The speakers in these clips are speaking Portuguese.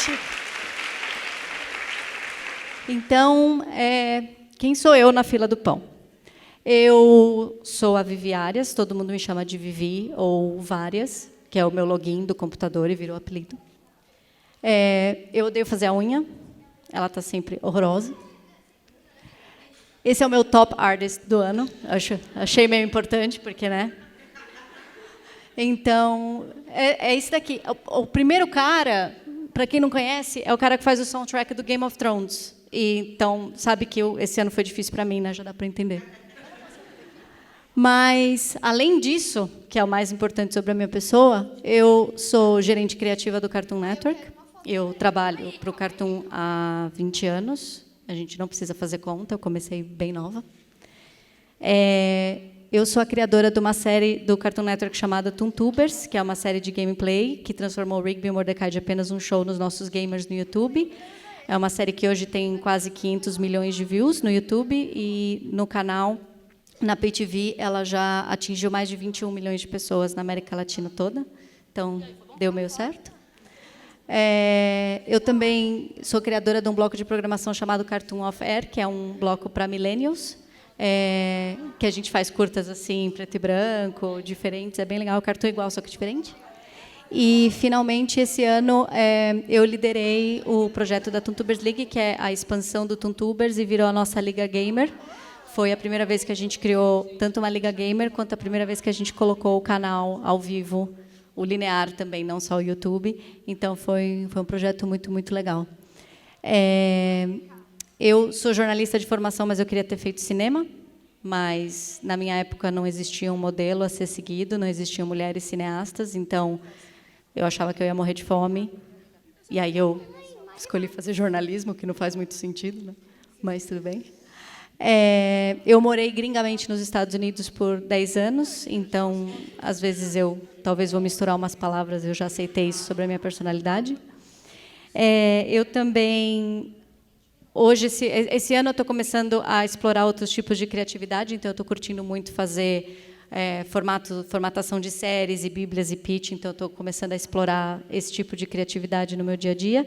gente. Então, quem sou eu na fila do pão? Eu sou a Vivi Arias, todo mundo me chama de Vivi, ou Várias, que é o meu login do computador e virou apelido. Eu odeio fazer a unha, ela está sempre horrorosa. Esse é o meu top artist do ano, achei meio importante, porque, né? Então, é esse daqui. O primeiro cara, para quem não conhece, é o cara que faz o soundtrack do Game of Thrones. Então, sabe que esse ano foi difícil para mim, né? Já dá para entender. Mas, além disso, que é o mais importante sobre a minha pessoa, eu sou gerente criativa do Cartoon Network. Eu trabalho para o Cartoon há 20 anos. A gente não precisa fazer conta, eu comecei bem nova. Eu sou a criadora de uma série do Cartoon Network chamada Toontubers, que é uma série de gameplay que transformou Rigby e Mordecai de apenas um show nos nossos gamers no YouTube. É uma série que hoje tem quase 500 milhões de views no YouTube e no canal, na PayTV, ela já atingiu mais de 21 milhões de pessoas na América Latina toda. Então, deu meio certo. Eu também sou criadora de um bloco de programação chamado Cartoon Off Air, que é um bloco para millennials, que a gente faz curtas assim, preto e branco, diferentes. É bem legal, o Cartoon igual, só que diferente. E, finalmente, esse ano, eu liderei o projeto da Toontubers League, que é a expansão do Toontubers, e virou a nossa Liga Gamer. Foi a primeira vez que a gente criou tanto uma Liga Gamer, quanto a primeira vez que a gente colocou o canal ao vivo, o linear também, não só o YouTube. Então, foi um projeto muito, muito legal. Eu sou jornalista de formação, mas eu queria ter feito cinema. Mas, na minha época, não existia um modelo a ser seguido, não existiam mulheres cineastas, então eu achava que eu ia morrer de fome. E aí eu escolhi fazer jornalismo, que não faz muito sentido, né? Mas tudo bem. Eu morei gringamente nos Estados Unidos por 10 anos, então, às vezes, eu talvez vou misturar umas palavras, eu já aceitei isso sobre a minha personalidade. Eu também... Hoje, esse ano, eu estou começando a explorar outros tipos de criatividade, então eu estou curtindo muito fazer formatação de séries e bíblias e pitch, então eu estou começando a explorar esse tipo de criatividade no meu dia a dia.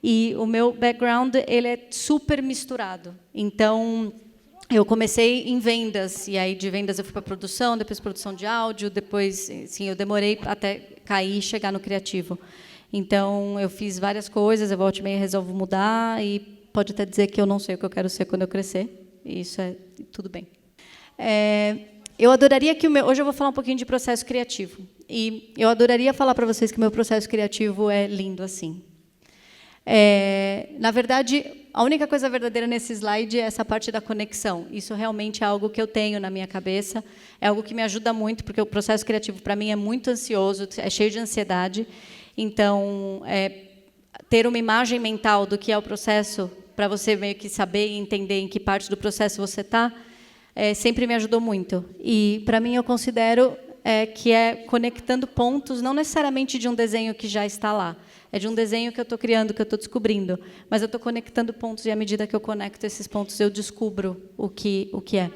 E o meu background ele é super misturado. Então, eu comecei em vendas, e aí de vendas eu fui para produção, depois produção de áudio, depois, sim, eu demorei até cair e chegar no criativo. Então, eu fiz várias coisas, eu volto e meia resolvo mudar, e pode até dizer que eu não sei o que eu quero ser quando eu crescer, e isso é tudo bem. Eu adoraria que hoje eu vou falar um pouquinho de processo criativo, e eu adoraria falar para vocês que o meu processo criativo é lindo assim. Na verdade, a única coisa verdadeira nesse slide é essa parte da conexão. Isso realmente é algo que eu tenho na minha cabeça, é algo que me ajuda muito, porque o processo criativo, para mim, é muito ansioso, é cheio de ansiedade. Então, ter uma imagem mental do que é o processo, para você meio que saber e entender em que parte do processo você está, sempre me ajudou muito. E, para mim, eu considero que é conectando pontos, não necessariamente de um desenho que já está lá, é de um desenho que eu estou criando, que eu estou descobrindo, mas eu estou conectando pontos, e à medida que eu conecto esses pontos, eu descubro o que é.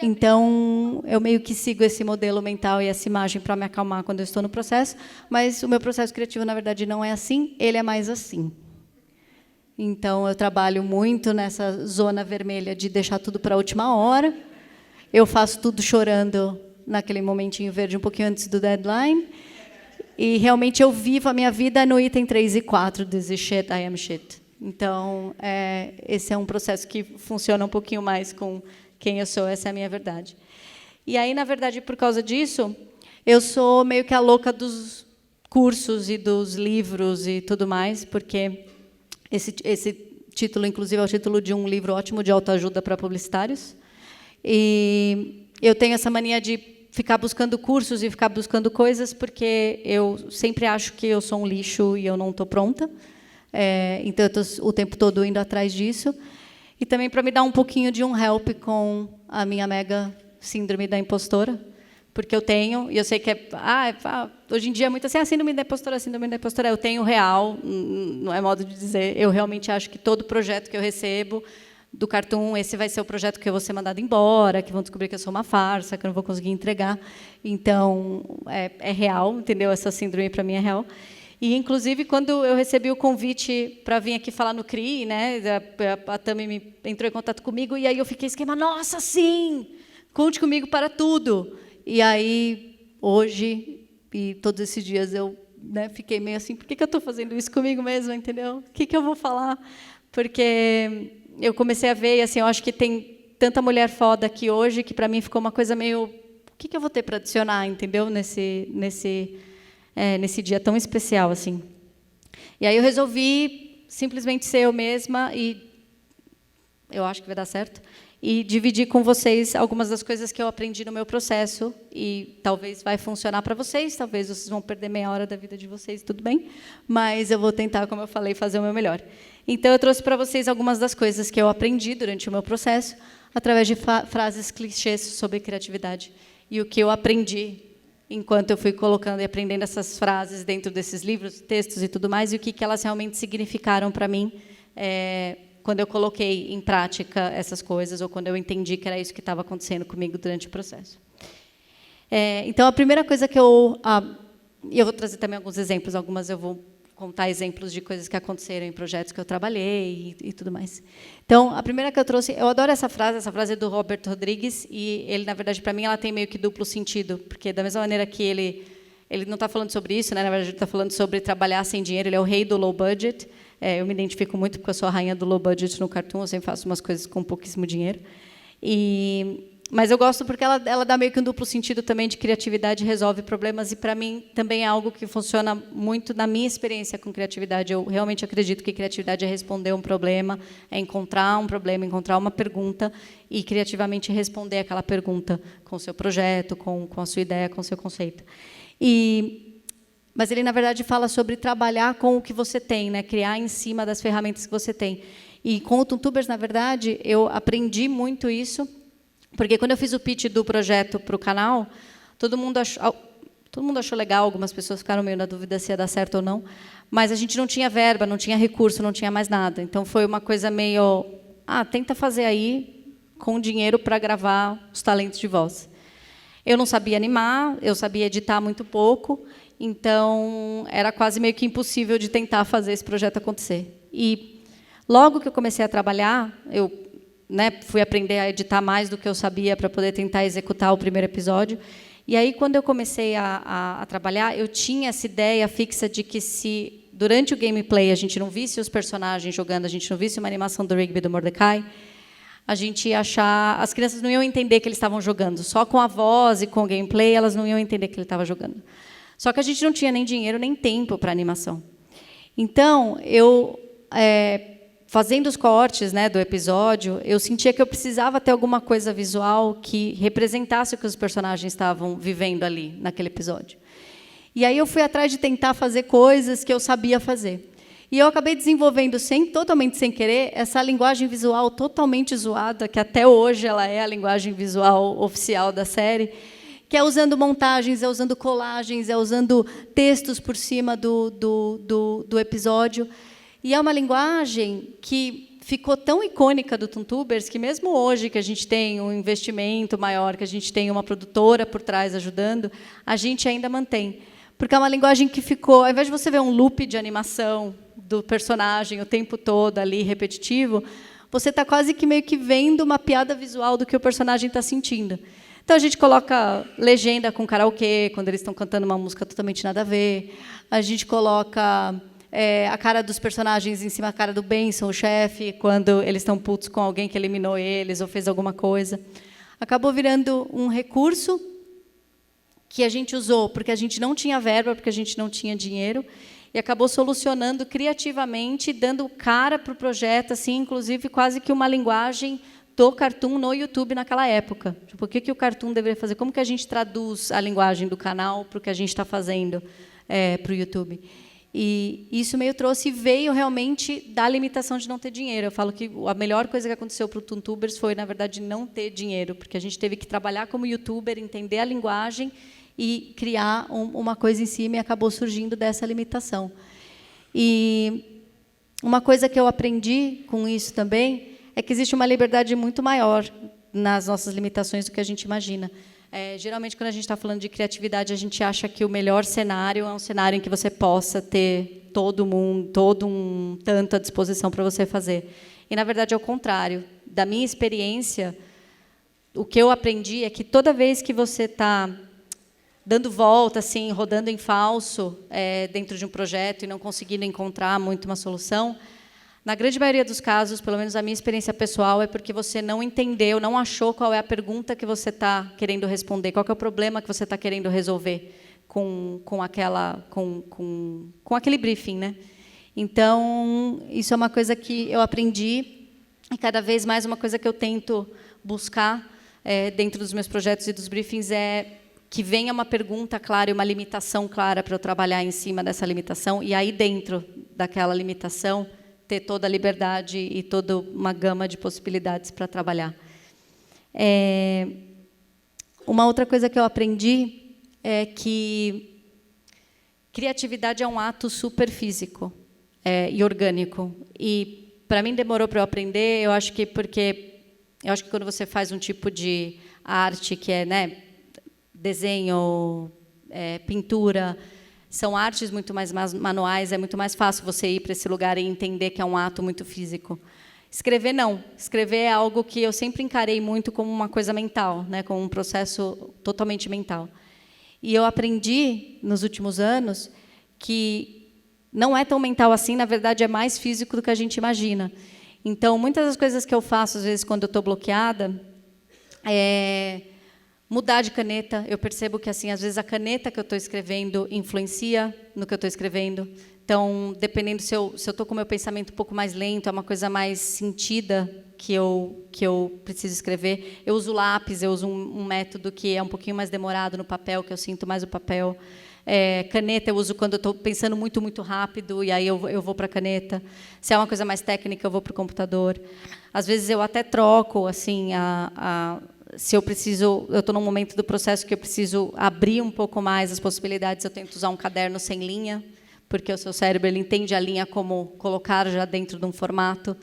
Então, eu meio que sigo esse modelo mental e essa imagem para me acalmar quando eu estou no processo, mas o meu processo criativo, na verdade, não é assim, ele é mais assim. Então, eu trabalho muito nessa zona vermelha de deixar tudo para a última hora, eu faço tudo chorando naquele momentinho verde, um pouquinho antes do deadline, e realmente eu vivo a minha vida no item 3 e 4, This is shit, I am shit. Então, esse é um processo que funciona um pouquinho mais com quem eu sou, essa é a minha verdade. E aí, na verdade, por causa disso, eu sou meio que a louca dos cursos e dos livros e tudo mais, porque esse título, inclusive, é o título de um livro ótimo de autoajuda para publicitários. E eu tenho essa mania de ficar buscando cursos e ficar buscando coisas, porque eu sempre acho que eu sou um lixo e eu não estou pronta. Então, eu estou o tempo todo indo atrás disso. E também para me dar um pouquinho de um help com a minha mega síndrome da impostora, porque eu tenho, e eu sei que hoje em dia é muito assim, síndrome da impostora, síndrome da impostora. Eu tenho real, não é modo de dizer, eu realmente acho que todo projeto que eu recebo, do Cartoon, esse vai ser o projeto que eu vou ser mandada embora, que vão descobrir que eu sou uma farsa, que eu não vou conseguir entregar. Então, é real, entendeu? Essa síndrome, para mim, é real. E, inclusive, quando eu recebi o convite para vir aqui falar no CRI, né, a Tami entrou em contato comigo, e aí eu fiquei esquema, nossa, sim, conte comigo para tudo. E aí, hoje, e todos esses dias, eu, né, fiquei meio assim, por que eu estou fazendo isso comigo mesmo, entendeu? O que eu vou falar? Porque eu comecei a ver, e assim, eu acho que tem tanta mulher foda aqui hoje, que para mim ficou uma coisa meio, o que eu vou ter para adicionar, entendeu? Nesse dia tão especial, assim. E aí eu resolvi simplesmente ser eu mesma, e eu acho que vai dar certo, e dividir com vocês algumas das coisas que eu aprendi no meu processo, e talvez vai funcionar para vocês, talvez vocês vão perder meia hora da vida de vocês, tudo bem, mas eu vou tentar, como eu falei, fazer o meu melhor. Então, eu trouxe para vocês algumas das coisas que eu aprendi durante o meu processo, através de frases clichês sobre criatividade, e o que eu aprendi enquanto eu fui colocando e aprendendo essas frases dentro desses livros, textos e tudo mais, e o que elas realmente significaram para mim quando eu coloquei em prática essas coisas, ou quando eu entendi que era isso que estava acontecendo comigo durante o processo. Então, a primeira coisa que eu vou trazer também alguns exemplos, algumas eu vou contar exemplos de coisas que aconteceram em projetos que eu trabalhei e tudo mais. Então, a primeira que eu trouxe, eu adoro essa frase é do Robert Rodrigues, e ele, na verdade, para mim, ela tem meio que duplo sentido, porque da mesma maneira que ele não está falando sobre isso, né, na verdade, ele está falando sobre trabalhar sem dinheiro, ele é o rei do low budget, eu me identifico muito porque eu sou a rainha do low budget no Cartoon, eu sempre faço umas coisas com pouquíssimo dinheiro, mas eu gosto porque ela dá meio que um duplo sentido também de criatividade, resolve problemas, e para mim também é algo que funciona muito na minha experiência com criatividade. Eu realmente acredito que criatividade é responder um problema, é encontrar um problema, encontrar uma pergunta e criativamente responder aquela pergunta com o seu projeto, com a sua ideia, com o seu conceito. Mas ele, na verdade, fala sobre trabalhar com o que você tem, né? Criar em cima das ferramentas que você tem. E com o Toontubers, na verdade, eu aprendi muito isso, porque quando eu fiz o pitch do projeto para o canal, todo mundo achou legal, algumas pessoas ficaram meio na dúvida se ia dar certo ou não, mas a gente não tinha verba, não tinha recurso, não tinha mais nada. Então, foi uma coisa meio, tenta fazer aí com dinheiro para gravar os talentos de voz. Eu não sabia animar, eu sabia editar muito pouco, então era quase meio que impossível de tentar fazer esse projeto acontecer. E logo que eu comecei a trabalhar, eu fui aprender a editar mais do que eu sabia para poder tentar executar o primeiro episódio. E aí, quando eu comecei a trabalhar, eu tinha essa ideia fixa de que se, durante o gameplay, a gente não visse os personagens jogando, a gente não visse uma animação do Rigby e do Mordecai, a gente ia achar... As crianças não iam entender que eles estavam jogando. Só com a voz e com o gameplay, elas não iam entender que ele estava jogando. Só que a gente não tinha nem dinheiro, nem tempo para animação. Então, eu... fazendo os cortes, né, do episódio, eu sentia que eu precisava ter alguma coisa visual que representasse o que os personagens estavam vivendo ali, naquele episódio. E aí eu fui atrás de tentar fazer coisas que eu sabia fazer. E eu acabei desenvolvendo, totalmente sem querer, essa linguagem visual totalmente zoada, que até hoje ela é a linguagem visual oficial da série, que é usando montagens, é usando colagens, é usando textos por cima do episódio. E é uma linguagem que ficou tão icônica do Toontubers que, mesmo hoje, que a gente tem um investimento maior, que a gente tem uma produtora por trás ajudando, a gente ainda mantém. Porque é uma linguagem que ficou... Ao invés de você ver um loop de animação do personagem o tempo todo ali, repetitivo, você está quase que meio que vendo uma piada visual do que o personagem está sentindo. Então, a gente coloca legenda com karaokê, quando eles estão cantando uma música totalmente nada a ver. A gente coloca... a cara dos personagens em cima da cara do Benson, o chefe, quando eles estão putos com alguém que eliminou eles ou fez alguma coisa. Acabou virando um recurso que a gente usou porque a gente não tinha verba, porque a gente não tinha dinheiro, e acabou solucionando criativamente, dando cara para o projeto, assim, inclusive quase que uma linguagem do Cartoon no YouTube naquela época. Tipo, o que o Cartoon deveria fazer? Como que a gente traduz a linguagem do canal para o que a gente está fazendo para o YouTube? E isso meio veio realmente da limitação de não ter dinheiro. Eu falo que a melhor coisa que aconteceu para o Toontubers foi, na verdade, não ter dinheiro, porque a gente teve que trabalhar como youtuber, entender a linguagem e criar uma coisa em cima, e acabou surgindo dessa limitação. E uma coisa que eu aprendi com isso também é que existe uma liberdade muito maior nas nossas limitações do que a gente imagina. Geralmente, quando a gente está falando de criatividade, a gente acha que o melhor cenário é um cenário em que você possa ter todo um tanto à disposição para você fazer. E, na verdade, é o contrário. Da minha experiência, o que eu aprendi é que toda vez que você está dando volta, assim, rodando em falso, dentro de um projeto e não conseguindo encontrar muito uma solução, na grande maioria dos casos, pelo menos a minha experiência pessoal, é porque você não entendeu, não achou qual é a pergunta que você está querendo responder, qual que é o problema que você está querendo resolver com aquele briefing, né? Então, isso é uma coisa que eu aprendi e cada vez mais uma coisa que eu tento buscar dentro dos meus projetos e dos briefings é que venha uma pergunta clara e uma limitação clara para eu trabalhar em cima dessa limitação e aí dentro daquela limitação ter toda a liberdade e toda uma gama de possibilidades para trabalhar. Uma outra coisa que eu aprendi é que criatividade é um ato super físico e orgânico. E, para mim, demorou para eu aprender, eu acho que quando você faz um tipo de arte que é, né, desenho, pintura, são artes muito mais manuais, é muito mais fácil você ir para esse lugar e entender que é um ato muito físico. Escrever, não. Escrever é algo que eu sempre encarei muito como uma coisa mental, né, como um processo totalmente mental. E eu aprendi, nos últimos anos, que não é tão mental assim, na verdade, é mais físico do que a gente imagina. Então, muitas das coisas que eu faço, às vezes, quando eu estou bloqueada, mudar de caneta. Eu percebo que, assim, às vezes, a caneta que eu estou escrevendo influencia no que eu estou escrevendo. Então, dependendo se eu estou com o meu pensamento um pouco mais lento, é uma coisa mais sentida que eu preciso escrever. Eu uso lápis, eu uso um método que é um pouquinho mais demorado no papel, que eu sinto mais o papel. Caneta eu uso quando eu estou pensando muito, muito rápido, e aí eu vou para a caneta. Se é uma coisa mais técnica, eu vou para o computador. Às vezes, eu até troco, assim, se eu estou num momento do processo que eu preciso abrir um pouco mais as possibilidades, eu tento usar um caderno sem linha, porque o seu cérebro ele entende a linha como colocar já dentro de um formato.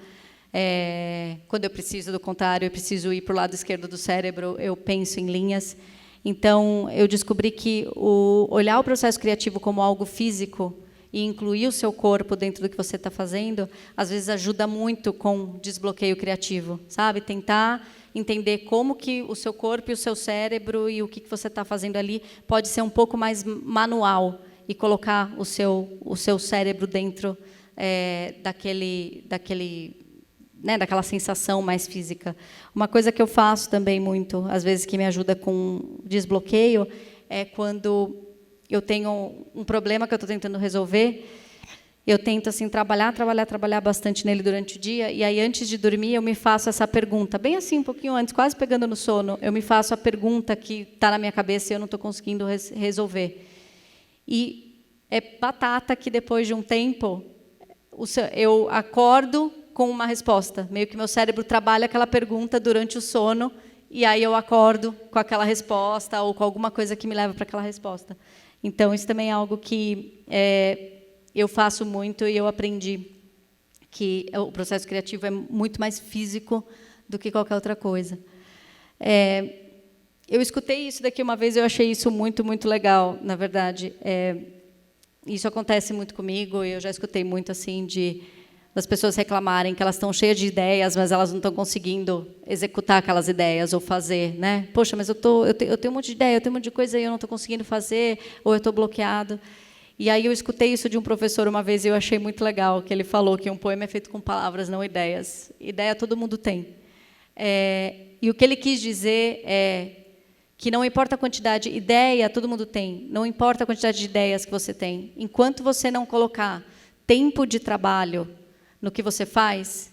Quando eu preciso, do contrário, eu preciso ir para o lado esquerdo do cérebro, eu penso em linhas. Então, eu descobri que olhar o processo criativo como algo físico e incluir o seu corpo dentro do que você está fazendo, às vezes ajuda muito com desbloqueio criativo, sabe? Tentar entender como que o seu corpo e o seu cérebro e o que você está fazendo ali pode ser um pouco mais manual e colocar o seu cérebro dentro daquela sensação mais física. Uma coisa que eu faço também muito, às vezes, que me ajuda com desbloqueio, é quando eu tenho um problema que eu estou tentando resolver, eu tento assim, trabalhar bastante nele durante o dia, e aí, antes de dormir, eu me faço essa pergunta, bem assim, um pouquinho antes, quase pegando no sono, eu me faço a pergunta que está na minha cabeça e eu não estou conseguindo resolver. E é batata que, depois de um tempo, eu acordo com uma resposta. Meio que meu cérebro trabalha aquela pergunta durante o sono, e aí eu acordo com aquela resposta ou com alguma coisa que me leva para aquela resposta. Então, isso também é algo que eu faço muito e eu aprendi que o processo criativo é muito mais físico do que qualquer outra coisa. Eu escutei isso daqui uma vez e eu achei isso muito, muito legal, na verdade. Isso acontece muito comigo, e eu já escutei muito assim das pessoas reclamarem que elas estão cheias de ideias, mas elas não estão conseguindo executar aquelas ideias ou fazer, né? Poxa, mas eu tenho um monte de ideia, eu tenho um monte de coisa e eu não estou conseguindo fazer, ou eu estou bloqueado. E aí eu escutei isso de um professor uma vez e eu achei muito legal, que ele falou que um poema é feito com palavras, não ideias. Ideia todo mundo tem. E o que ele quis dizer é que não importa a quantidade, ideia todo mundo tem, não importa a quantidade de ideias que você tem. Enquanto você não colocar tempo de trabalho no que você faz,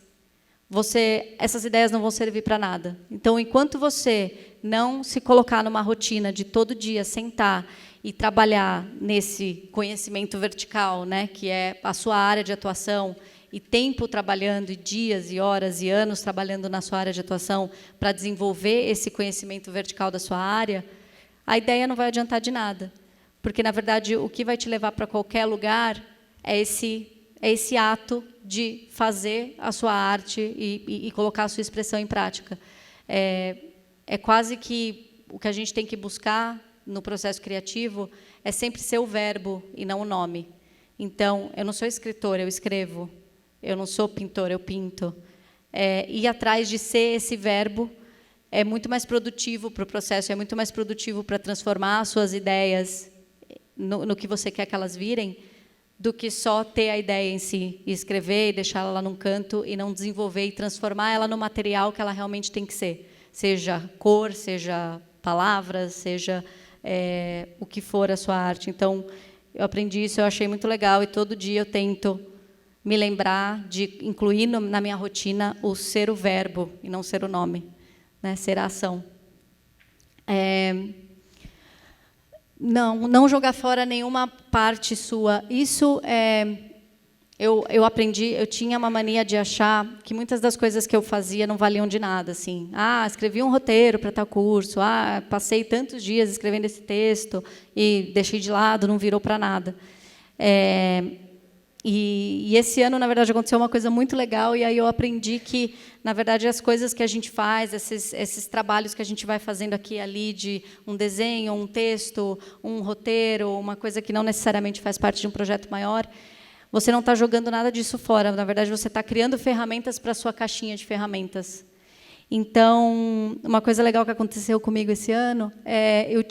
essas ideias não vão servir para nada. Então, enquanto você não se colocar numa rotina de todo dia sentar e trabalhar nesse conhecimento vertical, né, que é a sua área de atuação, e tempo trabalhando, e dias, e horas, e anos trabalhando na sua área de atuação para desenvolver esse conhecimento vertical da sua área, a ideia não vai adiantar de nada. Porque, na verdade, o que vai te levar para qualquer lugar é esse ato de fazer a sua arte e colocar a sua expressão em prática. É quase que o que a gente tem que buscar no processo criativo é sempre ser o verbo e não o nome. Então, eu não sou escritora, eu escrevo. Eu não sou pintora, eu pinto. Ir atrás de ser esse verbo é muito mais produtivo para o processo, é muito mais produtivo para transformar as suas ideias no que você quer que elas virem, do que só ter a ideia em si, e escrever, e deixá-la lá num canto, e não desenvolver e transformar ela no material que ela realmente tem que ser. Seja cor, seja palavras, seja o que for a sua arte. Então, eu aprendi isso, eu achei muito legal, e todo dia eu tento me lembrar de incluir na minha rotina o ser o verbo, e não ser o nome, né? Ser a ação. Não jogar fora nenhuma parte sua. Isso eu aprendi, eu tinha uma mania de achar que muitas das coisas que eu fazia não valiam de nada, assim. Escrevi um roteiro para tal curso, passei tantos dias escrevendo esse texto e deixei de lado, não virou para nada. E esse ano, na verdade, aconteceu uma coisa muito legal, e aí eu aprendi que, na verdade, as coisas que a gente faz, esses trabalhos que a gente vai fazendo aqui e ali, de um desenho, um texto, um roteiro, uma coisa que não necessariamente faz parte de um projeto maior, você não está jogando nada disso fora. Na verdade, você está criando ferramentas para a sua caixinha de ferramentas. Então, uma coisa legal que aconteceu comigo esse ano, eu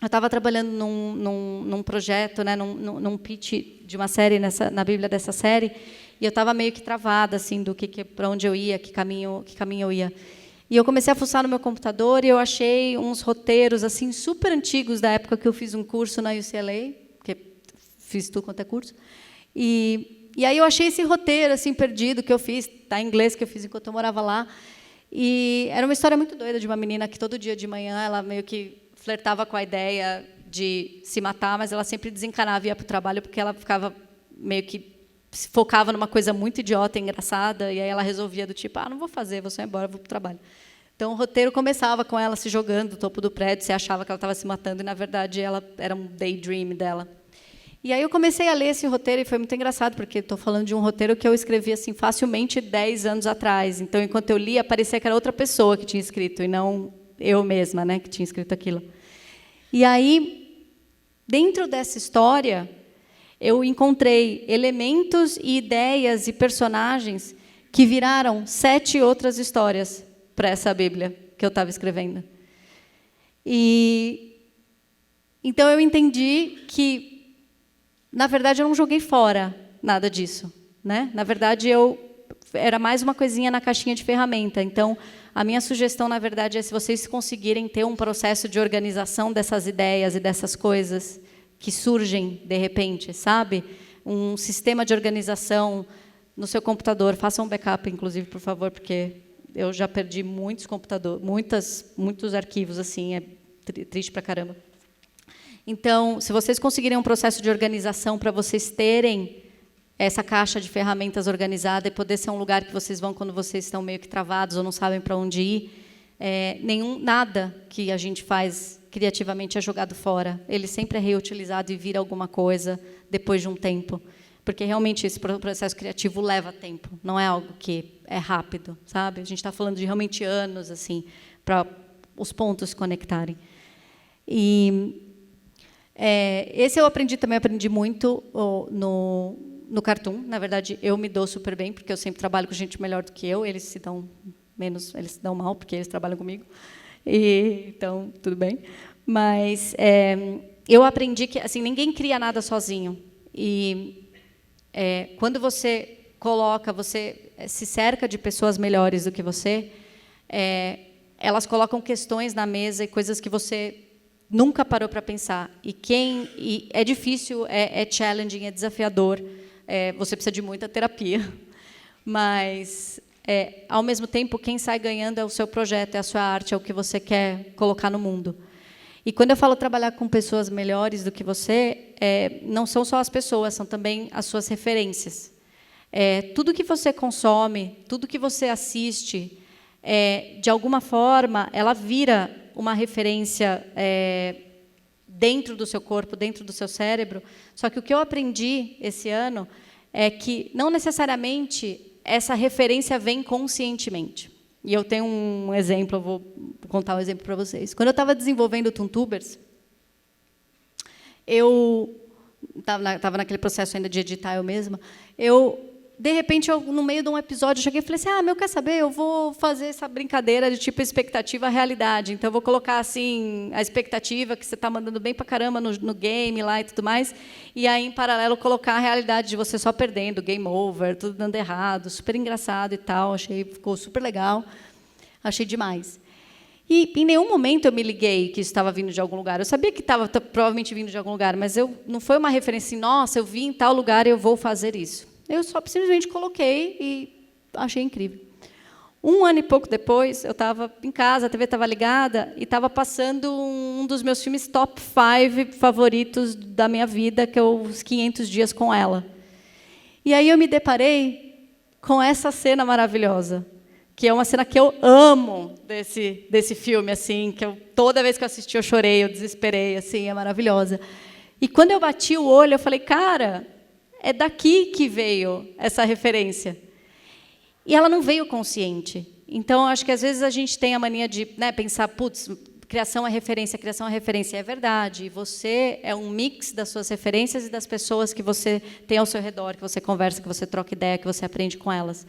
estava trabalhando num projeto, né, num pitch de uma série na Bíblia dessa série, e eu estava meio que travada, assim, do para onde eu ia, que caminho eu ia. E eu comecei a fuçar no meu computador e eu achei uns roteiros assim super antigos da época que eu fiz um curso na UCLA, porque fiz tudo quanto é curso. E aí eu achei esse roteiro assim perdido que eu fiz, tá, em inglês, que eu fiz enquanto eu morava lá. E era uma história muito doida de uma menina que todo dia de manhã ela meio que flertava com a ideia de se matar, mas ela sempre desencanava e ia para o trabalho porque ela ficava meio que se focava numa coisa muito idiota e engraçada, e aí ela resolvia do tipo, não vou fazer, vou só ir embora, vou para o trabalho. Então, o roteiro começava com ela se jogando do topo do prédio, você achava que ela estava se matando, e, na verdade, ela era um daydream dela. E aí eu comecei a ler esse roteiro, e foi muito engraçado, porque estou falando de um roteiro que eu escrevi assim, facilmente 10 anos atrás. Então, enquanto eu lia, parecia que era outra pessoa que tinha escrito, e não eu mesma, né, que tinha escrito aquilo. E aí, dentro dessa história, eu encontrei elementos e ideias e personagens que viraram 7 outras histórias para essa Bíblia que eu estava escrevendo. E então eu entendi que, na verdade, eu não joguei fora nada disso, né? Na verdade, era mais uma coisinha na caixinha de ferramenta. Então, a minha sugestão, na verdade, é se vocês conseguirem ter um processo de organização dessas ideias e dessas coisas que surgem de repente, sabe? Um sistema de organização no seu computador. Faça um backup, inclusive, por favor, porque eu já perdi muitos computadores, muitos arquivos, assim, é triste pra caramba. Então, se vocês conseguirem um processo de organização para vocês terem essa caixa de ferramentas organizada e poder ser um lugar que vocês vão quando vocês estão meio que travados ou não sabem para onde ir, nada que a gente faz criativamente é jogado fora. Ele sempre é reutilizado e vira alguma coisa depois de um tempo. Porque, realmente, esse processo criativo leva tempo. Não é algo que é rápido, sabe? A gente está falando de, realmente, anos, assim, para os pontos se conectarem. E esse eu também aprendi muito no Cartoon. Na verdade, eu me dou super bem, porque eu sempre trabalho com gente melhor do que eu. Eles se dão mal, porque eles trabalham comigo. Então, tudo bem. Mas eu aprendi que assim, ninguém cria nada sozinho. E quando você se cerca de pessoas melhores do que você, elas colocam questões na mesa e coisas que você nunca parou para pensar. E é difícil, é challenging, é desafiador. Você precisa de muita terapia. Mas ao mesmo tempo, quem sai ganhando é o seu projeto, é a sua arte, é o que você quer colocar no mundo. E quando eu falo trabalhar com pessoas melhores do que você, não são só as pessoas, são também as suas referências. Tudo que você consome, tudo que você assiste, de alguma forma, ela vira uma referência dentro do seu corpo, dentro do seu cérebro. Só que o que eu aprendi esse ano é que, não necessariamente, essa referência vem conscientemente. E eu tenho um exemplo, eu vou contar um exemplo para vocês. Quando eu estava desenvolvendo o Toontubers, eu estava naquele processo ainda de editar eu mesma, de repente, no meio de um episódio, eu cheguei e falei assim, quer saber, eu vou fazer essa brincadeira de tipo expectativa realidade. Então, eu vou colocar assim a expectativa que você está mandando bem para caramba no game lá e tudo mais, e aí, em paralelo, colocar a realidade de você só perdendo, game over, tudo dando errado, super engraçado e tal, ficou super legal, achei demais. E em nenhum momento eu me liguei que isso estava vindo de algum lugar. Eu sabia que estava provavelmente vindo de algum lugar, mas não foi uma referência assim, nossa, eu vi em tal lugar e eu vou fazer isso. Eu só simplesmente coloquei e achei incrível. 1 ano e pouco depois, eu estava em casa, a TV estava ligada, e estava passando um dos meus filmes top 5 favoritos da minha vida, que é Os 500 Dias com Ela. E aí eu me deparei com essa cena maravilhosa, que é uma cena que eu amo desse filme, assim, que toda vez que eu assisti eu chorei, eu desesperei, assim, é maravilhosa. E quando eu bati o olho, eu falei, cara, é daqui que veio essa referência. E ela não veio consciente. Então, acho que às vezes a gente tem a mania de pensar, putz, criação é referência, criação é referência. É verdade, você é um mix das suas referências e das pessoas que você tem ao seu redor, que você conversa, que você troca ideia, que você aprende com elas.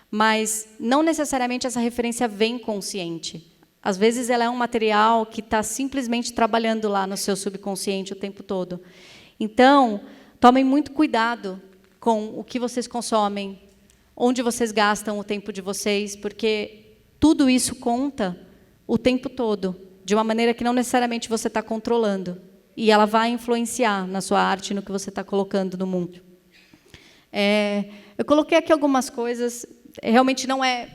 Mas não necessariamente essa referência vem consciente. Às vezes ela é um material que está simplesmente trabalhando lá no seu subconsciente o tempo todo. Então, tomem muito cuidado com o que vocês consomem, onde vocês gastam o tempo de vocês, porque tudo isso conta o tempo todo, de uma maneira que não necessariamente você está controlando. E ela vai influenciar na sua arte, no que você está colocando no mundo. Eu coloquei aqui algumas coisas, realmente não é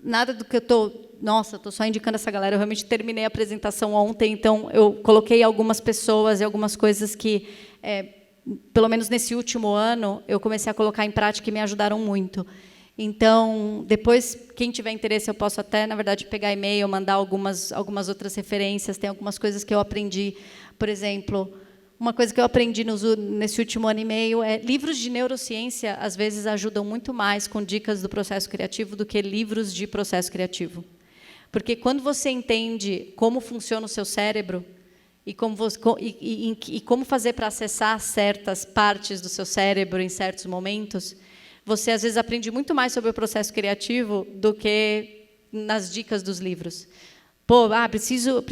nada do que eu estou... Nossa, estou só indicando essa galera, eu realmente terminei a apresentação ontem, então eu coloquei algumas pessoas e algumas coisas que, pelo menos nesse último ano, eu comecei a colocar em prática e me ajudaram muito. Então, depois, quem tiver interesse, eu posso até, na verdade, pegar e-mail, mandar algumas outras referências, tem algumas coisas que eu aprendi. Por exemplo, uma coisa que eu aprendi nesse último ano e meio é livros de neurociência, às vezes, ajudam muito mais com dicas do processo criativo do que livros de processo criativo. Porque quando você entende como funciona o seu cérebro e como fazer para acessar certas partes do seu cérebro em certos momentos, você, às vezes, aprende muito mais sobre o processo criativo do que nas dicas dos livros. Pô, preciso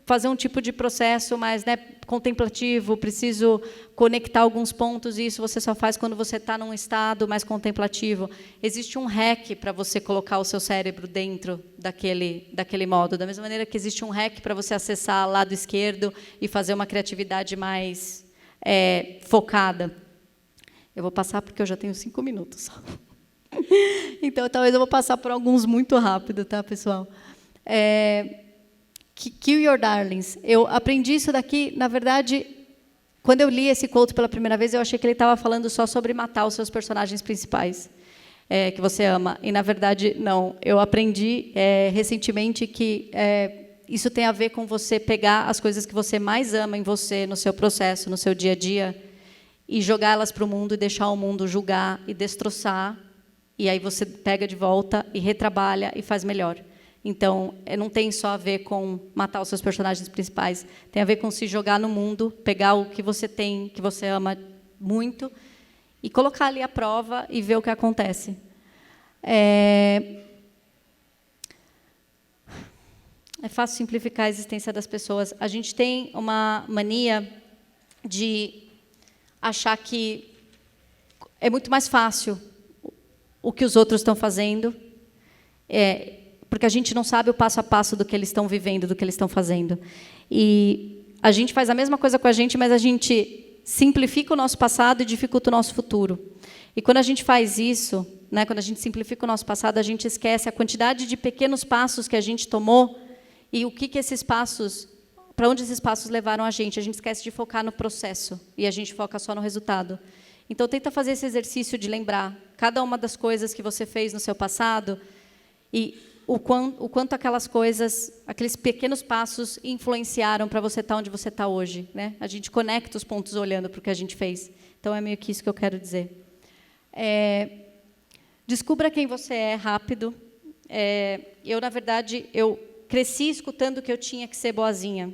fazer um tipo de processo mais contemplativo, preciso conectar alguns pontos, e isso você só faz quando você está num estado mais contemplativo. Existe um hack para você colocar o seu cérebro dentro daquele modo, da mesma maneira que existe um hack para você acessar o lado esquerdo e fazer uma criatividade mais focada. Eu vou passar porque eu já tenho 5 minutos. Então, talvez eu vou passar por alguns muito rápido, tá, pessoal? Kill Your Darlings. Eu aprendi isso daqui, na verdade, quando eu li esse quote pela primeira vez, eu achei que ele estava falando só sobre matar os seus personagens principais, que você ama. E, na verdade, não. Eu aprendi recentemente que isso tem a ver com você pegar as coisas que você mais ama em você, no seu processo, no seu dia a dia, e jogá-las para o mundo e deixar o mundo julgar e destroçar, e aí você pega de volta e retrabalha e faz melhor. Então, não tem só a ver com matar os seus personagens principais, tem a ver com se jogar no mundo, pegar o que você tem, que você ama muito, e colocar ali à prova e ver o que acontece. É fácil simplificar a existência das pessoas. A gente tem uma mania de achar que é muito mais fácil o que os outros estão fazendo, porque a gente não sabe o passo a passo do que eles estão vivendo, do que eles estão fazendo. E a gente faz a mesma coisa com a gente, mas a gente simplifica o nosso passado e dificulta o nosso futuro. E quando a gente faz isso, quando a gente simplifica o nosso passado, a gente esquece a quantidade de pequenos passos que a gente tomou e o que esses passos, para onde esses passos levaram a gente. A gente esquece de focar no processo e a gente foca só no resultado. Então, tenta fazer esse exercício de lembrar cada uma das coisas que você fez no seu passado e o quanto aquelas coisas, aqueles pequenos passos influenciaram para você estar onde você está hoje. A gente conecta os pontos olhando para o que a gente fez. Então, é meio que isso que eu quero dizer. Descubra quem você é rápido. Eu, na verdade, eu cresci escutando que eu tinha que ser boazinha.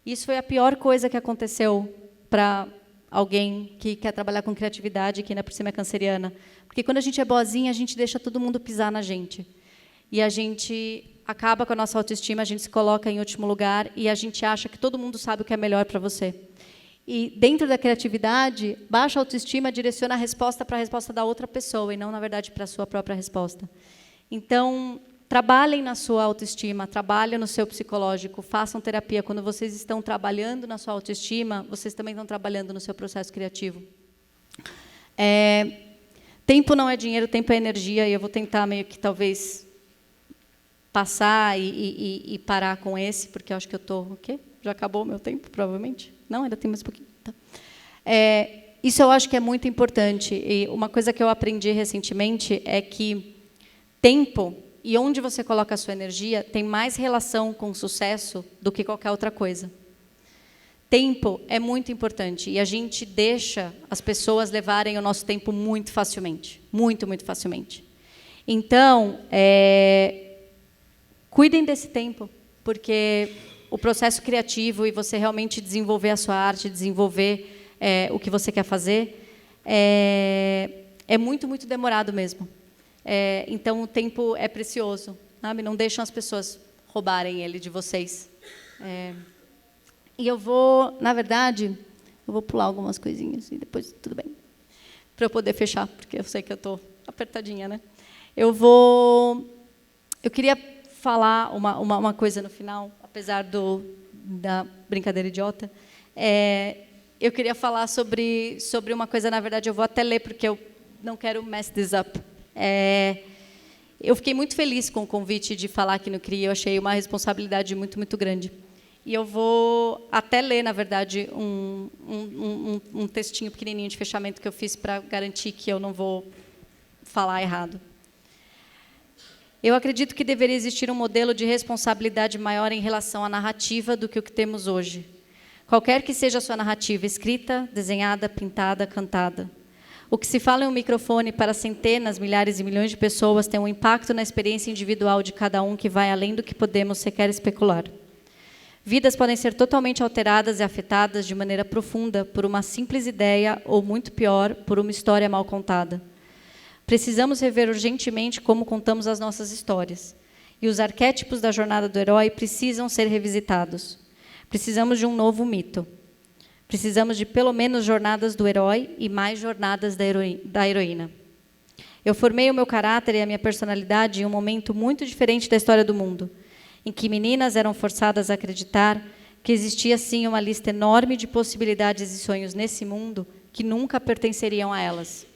Isso foi a pior coisa que aconteceu para alguém que quer trabalhar com criatividade, que ainda por cima é canceriana. Porque quando a gente é boazinha, a gente deixa todo mundo pisar na gente. E a gente acaba com a nossa autoestima, a gente se coloca em último lugar e a gente acha que todo mundo sabe o que é melhor para você. E, dentro da criatividade, baixa autoestima direciona a resposta para a resposta da outra pessoa e não, na verdade, para a sua própria resposta. Então, trabalhem na sua autoestima, trabalhem no seu psicológico, façam terapia. Quando vocês estão trabalhando na sua autoestima, vocês também estão trabalhando no seu processo criativo. Tempo não é dinheiro, tempo é energia, e eu vou tentar meio que, talvez, passar e parar com esse, porque eu acho que eu estou... O quê? Já acabou o meu tempo, provavelmente? Não, ainda tem mais um pouquinho. Tá. Isso eu acho que é muito importante. E uma coisa que eu aprendi recentemente é que tempo e onde você coloca a sua energia tem mais relação com o sucesso do que qualquer outra coisa. Tempo é muito importante. E a gente deixa as pessoas levarem o nosso tempo muito facilmente. Muito, muito facilmente. Então, cuidem desse tempo, porque o processo criativo e você realmente desenvolver a sua arte, desenvolver o que você quer fazer, é muito, muito demorado mesmo. Então, o tempo é precioso, sabe? Não deixam as pessoas roubarem ele de vocês. E eu vou, na verdade, eu vou pular algumas coisinhas e depois tudo bem, para eu poder fechar, porque eu sei que eu estou apertadinha, né? Eu queria falar uma coisa no final, apesar da brincadeira idiota. Eu queria falar sobre uma coisa, na verdade, eu vou até ler, porque eu não quero mess this up. Eu fiquei muito feliz com o convite de falar aqui no CRI, eu achei uma responsabilidade muito, muito grande. E eu vou até ler, na verdade, um textinho pequenininho de fechamento que eu fiz para garantir que eu não vou falar errado. Eu acredito que deveria existir um modelo de responsabilidade maior em relação à narrativa do que o que temos hoje. Qualquer que seja a sua narrativa, escrita, desenhada, pintada, cantada. O que se fala em um microfone para centenas, milhares e milhões de pessoas tem um impacto na experiência individual de cada um que vai além do que podemos sequer especular. Vidas podem ser totalmente alteradas e afetadas de maneira profunda por uma simples ideia ou, muito pior, por uma história mal contada. Precisamos rever urgentemente como contamos as nossas histórias. E os arquétipos da jornada do herói precisam ser revisitados. Precisamos de um novo mito. Precisamos de, pelo menos, jornadas do herói e mais jornadas da heroína. Eu formei o meu caráter e a minha personalidade em um momento muito diferente da história do mundo, em que meninas eram forçadas a acreditar que existia, sim, uma lista enorme de possibilidades e sonhos nesse mundo que nunca pertenceriam a elas.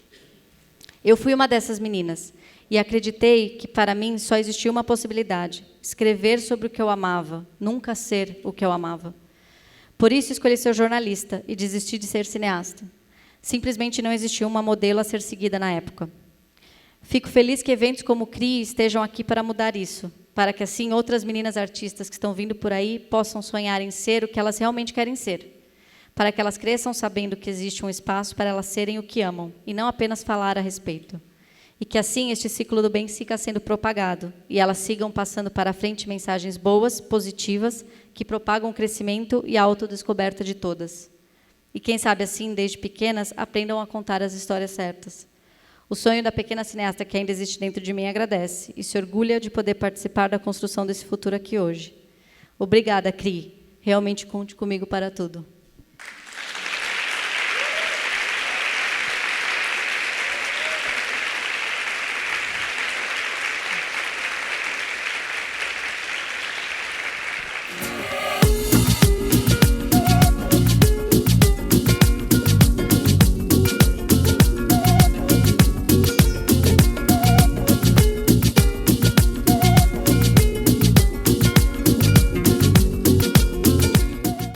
Eu fui uma dessas meninas e acreditei que, para mim, só existia uma possibilidade: escrever sobre o que eu amava, nunca ser o que eu amava. Por isso, escolhi ser jornalista e desisti de ser cineasta. Simplesmente não existia uma modelo a ser seguida na época. Fico feliz que eventos como o CRI estejam aqui para mudar isso, para que, assim, outras meninas artistas que estão vindo por aí possam sonhar em ser o que elas realmente querem ser, para que elas cresçam sabendo que existe um espaço para elas serem o que amam, e não apenas falar a respeito. E que, assim, este ciclo do bem siga sendo propagado, e elas sigam passando para a frente mensagens boas, positivas, que propagam o crescimento e a autodescoberta de todas. E, quem sabe, assim, desde pequenas, aprendam a contar as histórias certas. O sonho da pequena cineasta que ainda existe dentro de mim agradece e se orgulha de poder participar da construção desse futuro aqui hoje. Obrigada, CRI. Realmente conte comigo para tudo.